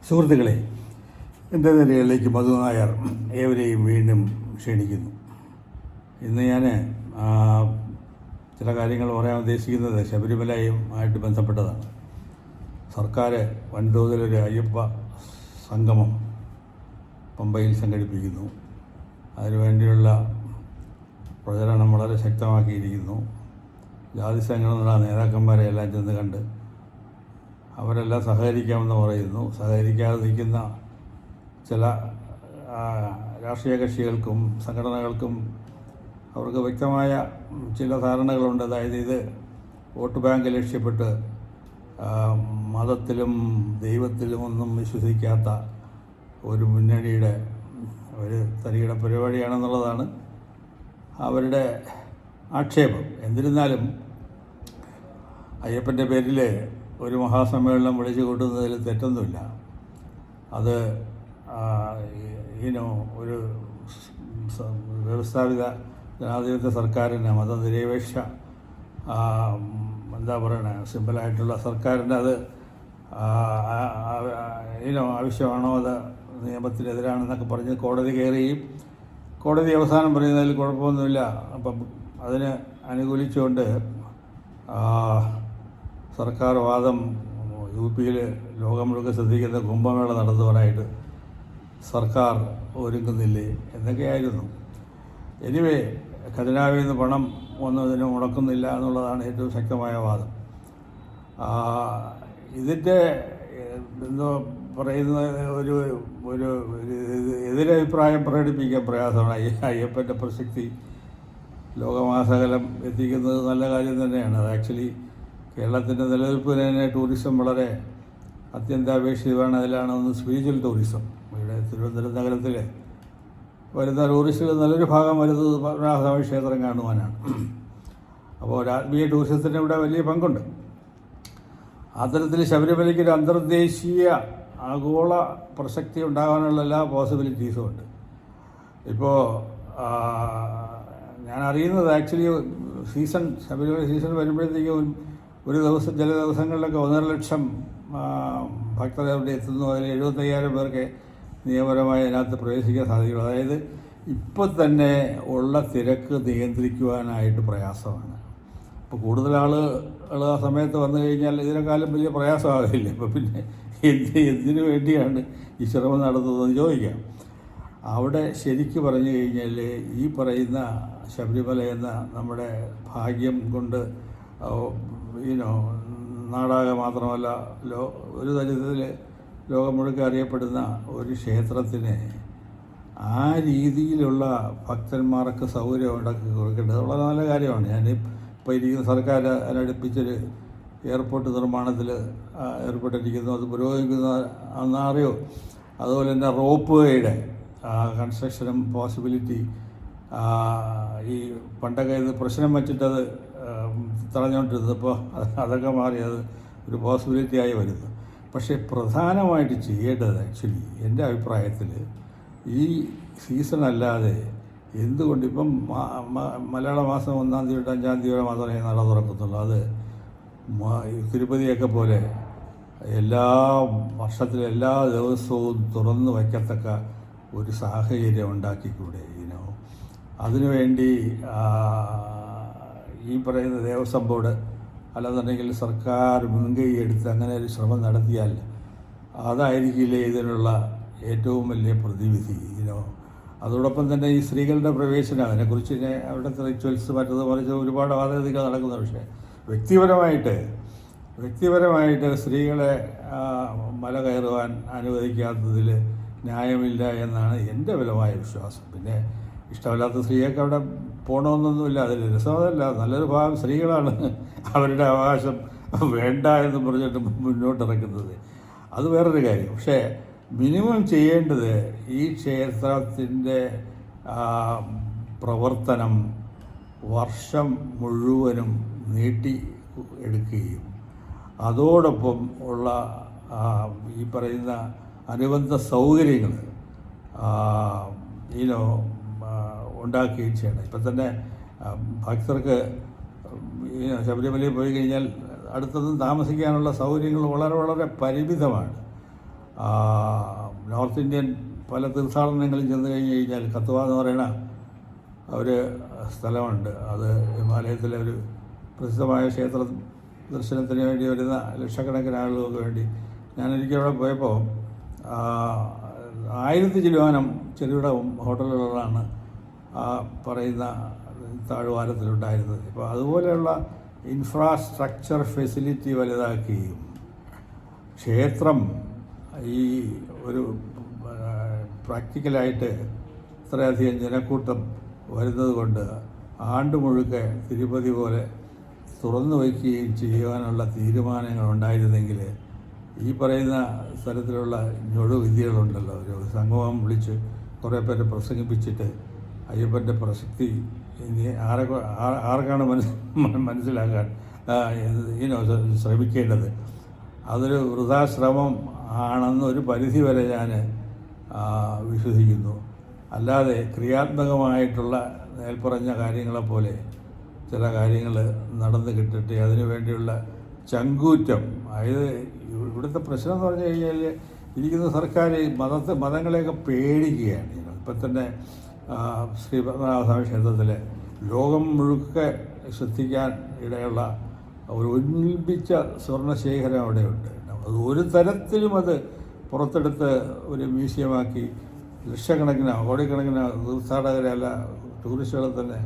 സുഹൃത്തുക്കളെ, എൻ്റെ നിലയിലേക്ക് മധു നായർ ഏവരെയും വീണ്ടും ക്ഷണിക്കുന്നു. ഇന്ന് ഞാൻ ചില കാര്യങ്ങൾ പറയാൻ ഉദ്ദേശിക്കുന്നത് ശബരിമലയുമായിട്ട് ബന്ധപ്പെട്ടതാണ്. സർക്കാർ വൻതോതിലൊരു അയ്യപ്പ സംഗമം പമ്പയിൽ സംഘടിപ്പിക്കുന്നു. അതിനുവേണ്ടിയുള്ള പ്രചരണം വളരെ ശക്തമാക്കിയിരിക്കുന്നു. ജാതി സംഘടനകളുടെ നേതാക്കന്മാരെ എല്ലാം ചെന്ന് കണ്ട് അവരെല്ലാം സഹകരിക്കാമെന്ന് പറയുന്നു. സഹകരിക്കാതെ നിൽക്കുന്ന ചില രാഷ്ട്രീയ കക്ഷികൾക്കും സംഘടനകൾക്കും അവർക്ക് വ്യക്തമായ ചില ധാരണകളുണ്ട്. അതായത് ഇത് വോട്ട് ബാങ്ക് ലക്ഷ്യപ്പെട്ട് മതത്തിലും ദൈവത്തിലും ഒന്നും വിശ്വസിക്കാത്ത ഒരു മുന്നണിയുടെ ഒരു തരികിട പരിപാടിയാണെന്നുള്ളതാണ് അവരുടെ ആക്ഷേപം. എന്നിരുന്നാലും അയ്യപ്പൻ്റെ പേരിൽ ഒരു മഹാസമ്മേളനം വിളിച്ചു കൂട്ടുന്നതിൽ തെറ്റൊന്നുമില്ല. അത് ഒരു വ്യവസ്ഥാപിത ജനാധിപത്യ സർക്കാരിന് മതനിരപേക്ഷ സിമ്പിളായിട്ടുള്ള സർക്കാരിൻ്റെ അത് ആവശ്യമാണോ, അത് നിയമത്തിനെതിരാണെന്നൊക്കെ പറഞ്ഞ് കോടതി കയറുകയും കോടതി അവസാനം പറയുന്നതിൽ കുഴപ്പമൊന്നുമില്ല. അപ്പം അതിന് അനുകൂലിച്ചുകൊണ്ട് സർക്കാർ വാദം യു.പിയിൽ ലോകം മുഴുവൻ ശ്രദ്ധിക്കുന്ന കുംഭമേള നടത്തുവാനായിട്ട് സർക്കാർ ഒരുങ്ങുന്നില്ലേ എന്നൊക്കെയായിരുന്നു. എനിവേ, ഖജനാവിൽ നിന്ന് പണം ഒന്നതിന് മുടക്കുന്നില്ല എന്നുള്ളതാണ് ഏറ്റവും ശക്തമായ വാദം. ഇതിൻ്റെ എന്തോ പറയുന്ന ഒരു ഒരു എതിരഭിപ്രായം പ്രകടിപ്പിക്കാൻ പ്രയാസമാണ്. അയ്യപ്പൻ്റെ പ്രസക്തി ലോകമാസകലം എത്തിക്കുന്നത് നല്ല കാര്യം തന്നെയാണ്. അത് ആക്ച്വലി കേരളത്തിൻ്റെ നിലനിൽപ്പിന് തന്നെ ടൂറിസം വളരെ അത്യന്താപേക്ഷിതമാണ്. അതിലാണ് ഒന്ന് സ്പിരിച്വൽ ടൂറിസം. ഇവിടെ തിരുവനന്തപുരം നഗരത്തിൽ വരുന്ന ടൂറിസ്റ്റുകൾ നല്ലൊരു ഭാഗം വരുന്നത് പത്മനാഭസ്വാമി ക്ഷേത്രം കാണുവാനാണ്. അപ്പോൾ ഒരു ആത്മീയ ടൂറിസത്തിന് ഇവിടെ വലിയ പങ്കുണ്ട്. അത്തരത്തിൽ ശബരിമലയ്ക്ക് ഒരു അന്തർദേശീയ ആഗോള പ്രസക്തി ഉണ്ടാകാനുള്ള എല്ലാ പോസിബിലിറ്റീസും ഉണ്ട്. ഇപ്പോൾ ഞാൻ അറിയുന്നത് ആക്ച്വലി ശബരിമല സീസൺ വരുമ്പോഴത്തേക്കും ഒരു ദിവസം ചില ദിവസങ്ങളിലൊക്കെ 1.5 ലക്ഷം ഭക്തർ അവിടെ എത്തുന്നു. അതിൽ 75,000 പേർക്ക് നിയമപരമായി അതിനകത്ത് പ്രവേശിക്കാൻ സാധിക്കുള്ളൂ. അതായത് ഇപ്പോൾ തന്നെ ഉള്ള തിരക്ക് നിയന്ത്രിക്കുവാനായിട്ട് പ്രയാസമാണ്. ഇപ്പോൾ കൂടുതൽ ആളുകൾ ആ സമയത്ത് വന്നു കഴിഞ്ഞാൽ ഇതിനെക്കാളും വലിയ പ്രയാസമാകില്ല. ഇപ്പോൾ പിന്നെ എന്തിനു വേണ്ടിയാണ് ഈ ശ്രമം നടത്തുന്നതെന്ന് ചോദിക്കാം. അവിടെ ശരിക്ക് പറഞ്ഞു കഴിഞ്ഞാൽ ഈ പറയുന്ന ശബരിമല എന്ന നമ്മുടെ ഭാഗ്യം കൊണ്ട് നാടാകെ മാത്രമല്ല ഒരു തരത്തിൽ ലോകം മുഴുവൻ അറിയപ്പെടുന്ന ഒരു ക്ഷേത്രത്തിന് ആ രീതിയിലുള്ള ഭക്തന്മാർക്ക് സൗകര്യം ഉണ്ടാക്കി കൊടുക്കേണ്ടത് വളരെ നല്ല കാര്യമാണ്. ഞാൻ ഇപ്പോൾ ഇരിക്കുന്ന സർക്കാർ അതിനടുപ്പിച്ചൊരു എയർപോർട്ട് നിർമ്മാണത്തിൽ ഏർപ്പെട്ടിരിക്കുന്നു. അത് പുരോഗമിക്കുന്ന എന്നറിയോ. അതുപോലെ തന്നെ റോപ്പ് വേയുടെ കൺസ്ട്രക്ഷനും പോസിബിലിറ്റി ഈ പണ്ടൊക്കെ ഇത് പ്രശ്നം വച്ചിട്ടത് തടഞ്ഞുകൊണ്ടിരുന്നത്. ഇപ്പോൾ അതൊക്കെ മാറി അത് ഒരു പോസിബിലിറ്റി ആയി വരുന്നു. പക്ഷേ പ്രധാനമായിട്ട് ചെയ്യേണ്ടത് ആക്ച്വലി എൻ്റെ അഭിപ്രായത്തിൽ ഈ സീസൺ അല്ലാതെ എന്തുകൊണ്ട് ഇപ്പം മലയാള മാസം 1-ാം തീയതി തൊട്ട് 5-ാം തീയതി വരെ മാത്രമേ നട തുറക്കത്തുള്ളൂ. അത് തിരുപ്പതിയൊക്കെ പോലെ എല്ലാ വർഷത്തിലും എല്ലാ ദിവസവും തുറന്നു വയ്ക്കത്തക്ക ഒരു സാഹചര്യം ഉണ്ടാക്കിക്കൂടെ? അതിനുവേണ്ടി ഈ പറയുന്ന ദേവസ്വം ബോർഡ് അല്ലെന്നുണ്ടെങ്കിൽ സർക്കാർ മുൻകൈ എടുത്ത് അങ്ങനെ ഒരു ശ്രമം നടത്തിയാൽ അതായിരിക്കില്ലേ ഇതിനുള്ള ഏറ്റവും വലിയ പ്രതിവിധി. അതോടൊപ്പം തന്നെ ഈ സ്ത്രീകളുടെ പ്രവേശനം, അതിനെക്കുറിച്ച് അവിടുത്തെ റിച്വൽസ് മറ്റത് മറിച്ച് ഒരുപാട് വാദഗതികൾ നടക്കുന്ന. പക്ഷേ വ്യക്തിപരമായിട്ട് സ്ത്രീകളെ മല കയറുവാൻ അനുവദിക്കാത്തതിൽ ന്യായമില്ല എന്നാണ് എൻ്റെ ബലമായ വിശ്വാസം. പിന്നെ ഇഷ്ടമില്ലാത്ത സ്ത്രീയൊക്കെ അവിടെ പോകണമെന്നൊന്നുമില്ല. അതിൽ രസമല്ല. നല്ലൊരു ഭാഗം സ്ത്രീകളാണ് അവരുടെ അവകാശം വേണ്ട എന്ന് പറഞ്ഞിട്ട് മുന്നോട്ടിറക്കുന്നത്. അത് വേറൊരു കാര്യം. പക്ഷേ മിനിമം ചെയ്യേണ്ടത് ഈ ക്ഷേത്രത്തിൻ്റെ പ്രവർത്തനം വർഷം മുഴുവനും നീട്ടി എടുക്കുകയും അതോടൊപ്പം ഉള്ള ഈ പറയുന്ന അനുബന്ധ സൗകര്യങ്ങൾ ഉണ്ടാക്കുകയും ചെയ്യണം. ഇപ്പം തന്നെ ഭക്തർക്ക് ശബരിമലയിൽ പോയി കഴിഞ്ഞാൽ അടുത്തൊന്നും താമസിക്കാനുള്ള സൗകര്യങ്ങൾ വളരെ വളരെ പരിമിതമാണ്. നോർത്ത് ഇന്ത്യൻ പല തീർത്ഥാടനങ്ങളിൽ ചെന്ന് കഴിഞ്ഞാൽ കത്വ എന്ന് പറയുന്ന ഒരു സ്ഥലമുണ്ട്. അത് ഹിമാലയത്തിലെ ഒരു പ്രസിദ്ധമായ ക്ഷേത്ര ദർശനത്തിന് വേണ്ടി വരുന്ന ലക്ഷക്കണക്കിന് ആളുകൾക്ക് വേണ്ടി ഞാനൊരിക്കൽ അവിടെ പോയപ്പോൾ 1000 ചിലവാനം ചെറുകിട ഹോട്ടലുകളാണ് പറയുന്ന താഴ്വാരത്തിലുണ്ടായിരുന്നത്. ഇപ്പോൾ അതുപോലെയുള്ള ഇൻഫ്രാസ്ട്രക്ചർ ഫെസിലിറ്റി വലുതാക്കുകയും ക്ഷേത്രം ഈ ഒരു പ്രാക്ടിക്കലായിട്ട് ഇത്രയധികം ജനക്കൂട്ടം വരുന്നത് കൊണ്ട് ആണ്ട് മുഴുക്കെ തിരുപ്പതി പോലെ തുറന്നു വയ്ക്കുകയും ചെയ്യുവാനുള്ള തീരുമാനങ്ങൾ ഉണ്ടായിരുന്നെങ്കിൽ ഈ പറയുന്ന തരത്തിലുള്ള ഞൊടുവിദ്യകളുണ്ടല്ലോ, ഒരു സംഗമം വിളിച്ച് കുറേ പേരെ പ്രസംഗിപ്പിച്ചിട്ട് അയ്യപ്പൻ്റെ പ്രസക്തി ഇനി ആർക്കാണ് മനസ്സിലാക്കാൻ ശ്രമിക്കേണ്ടത്. അതൊരു വൃഥാശ്രമം ആണെന്നൊരു പരിധി വരെ ഞാൻ വിശ്വസിക്കുന്നു. അല്ലാതെ ക്രിയാത്മകമായിട്ടുള്ള മേൽപ്പറഞ്ഞ കാര്യങ്ങളെപ്പോലെ ചില കാര്യങ്ങൾ നടന്നു കിട്ടട്ടെ, അതിനു വേണ്ടിയുള്ള ചങ്കൂറ്റം. അതായത് ഇവിടുത്തെ പ്രശ്നം എന്ന് പറഞ്ഞു കഴിഞ്ഞാൽ ഇരിക്കുന്ന സർക്കാർ മതങ്ങളെയൊക്കെ പേടിക്കുകയാണ്. ഇപ്പം തന്നെ ശ്രീ പത്മനാഭസ്വാമി ക്ഷേത്രത്തിലെ ലോകം മുഴുക്കെ ശ്രദ്ധിക്കാൻ ഇടയുള്ള ഒരു ഉന്മിച്ച സ്വർണ്ണശേഖരം അവിടെയുണ്ട്. അത് ഒരു തരത്തിലും അത് പുറത്തെടുത്ത് ഒരു മ്യൂസിയമാക്കി ലക്ഷക്കണക്കിന് കോടിക്കണക്കിന് തീർത്ഥാടകരെ അല്ല ടൂറിസ്റ്റുകളെ തന്നെ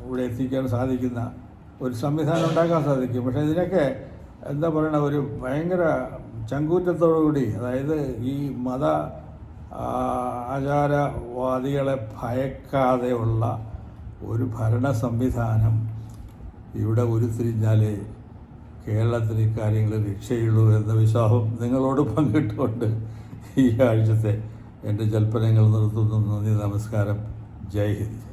ഇവിടെ എത്തിക്കാൻ സാധിക്കുന്ന ഒരു സംവിധാനം ഉണ്ടാക്കാൻ സാധിക്കും. പക്ഷേ ഇതിനൊക്കെ എന്താ പറയുക, ഒരു ഭയങ്കര ചങ്കൂറ്റത്തോടുകൂടി, അതായത് ഈ മത ആചാരവാദികളെ ഭയക്കാതെയുള്ള ഒരു ഭരണ സംവിധാനം ഇവിടെ ഉരുത്തിരിഞ്ഞാലേ കേരളത്തിൽ ഇക്കാര്യങ്ങൾ രക്ഷയുള്ളൂ എന്ന വിശ്വാസം നിങ്ങളോട് പങ്കിട്ടുകൊണ്ട് ഈ ആഴ്ചത്തെ എൻ്റെ ജൽപ്പനങ്ങൾ നിർത്തുന്നു. നന്ദി, നമസ്കാരം, ജയ് ഹിന്ദ്.